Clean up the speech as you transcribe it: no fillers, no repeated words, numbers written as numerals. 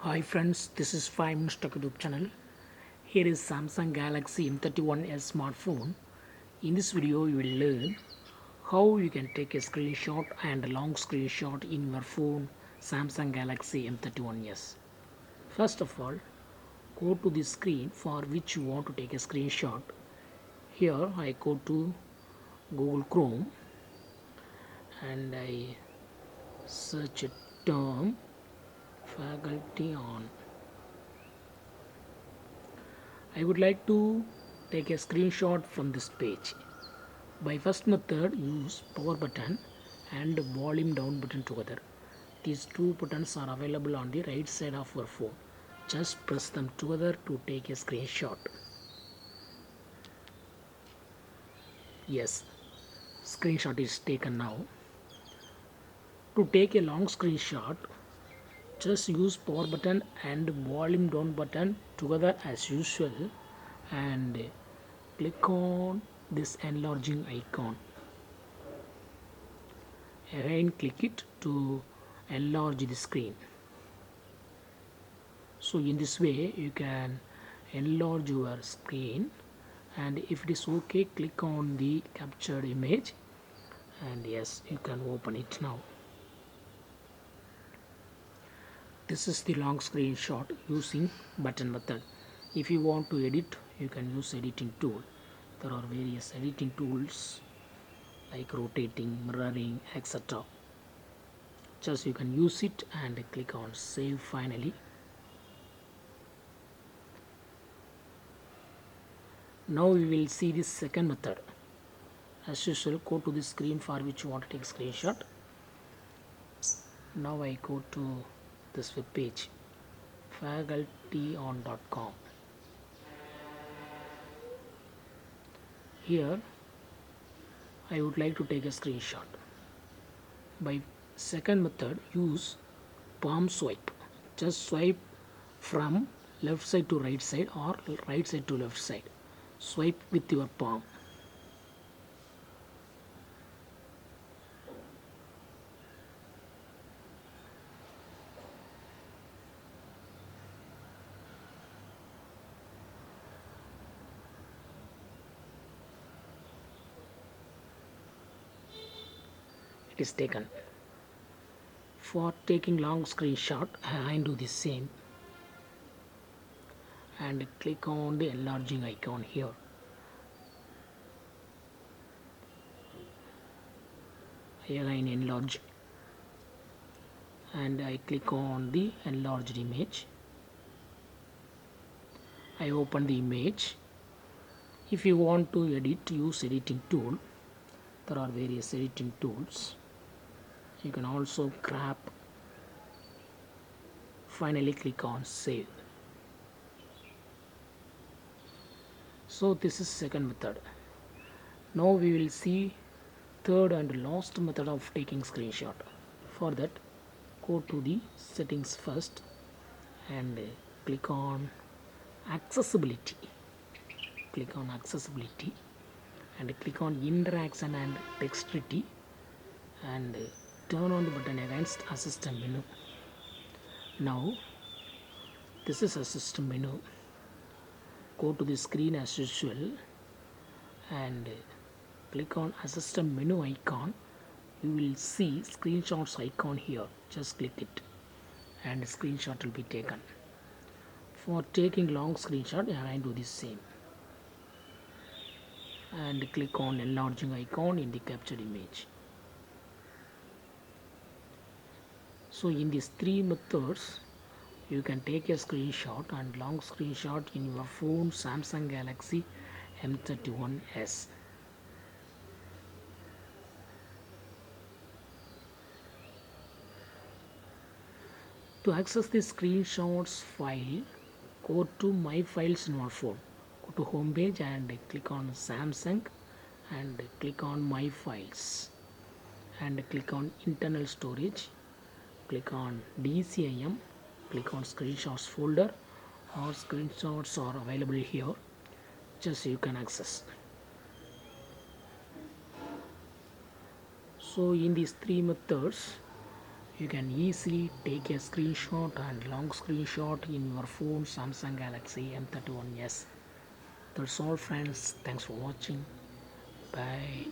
Hi friends, this is 5 Minutes Tech YouTube channel. Here is Samsung Galaxy M31s smartphone. In this video, you will learn how you can take a screenshot and a long screenshot in your phone Samsung Galaxy M31s. First of all, go to the screen for which you want to take a screenshot. Here I go to Google Chrome and I search a term faculty on. I would like to take a screenshot from this page. By first method, use power button and volume down button together. These two buttons are available on the right side of your phone. Just press them together to take a screenshot. Yes, screenshot is taken now. To take a long screenshot, just use power button and volume down button together as usual and click on this enlarging icon. Again click it to enlarge the screen. So in this way you can enlarge your screen, and if it is okay, click on the captured image and yes, you can open it now. This is the long screenshot using button method. If you want to edit, you can use editing tool. There are various editing tools like rotating, mirroring, etc. Just you can use it and click on save finally. Now we will see the second method. As usual, go to the screen for which you want to take screenshot. Now I go to this web page facultyon.com. Here I would like to take a screenshot. By second method, use palm swipe. Just swipe from left side to right side or right side to left side. Swipe with your palm. It is taken. For taking long screenshot, I do the same and click on the enlarging icon here. Again enlarge and I click on the enlarged image. I open the image. If you want to edit, use editing tool. There are various editing tools. You can also grab. Finally click on save. So this is second method. Now we will see third and last method of taking screenshot. For that, go to the settings first and click on accessibility. Click on accessibility and click on interaction and dexterity and turn on the button against assistant menu. Now this is assistant menu. Go to the screen as usual and click on assistant menu icon. You will see screenshots icon here. Just click it and screenshot will be taken. For taking long screenshot, I do the same and click on enlarging icon in the captured image. So in these three methods, you can take a screenshot and long screenshot in your phone Samsung Galaxy M31s. To access the screenshots file, go to my files in your phone. Go to home page and click on Samsung and click on my files and click on internal storage. Click on DCIM, click on screenshots folder. All screenshots are available here. Just you can access. So in these three methods, You can easily take a screenshot and long screenshot in your phone Samsung Galaxy M31s. That's all friends. Thanks for watching. Bye.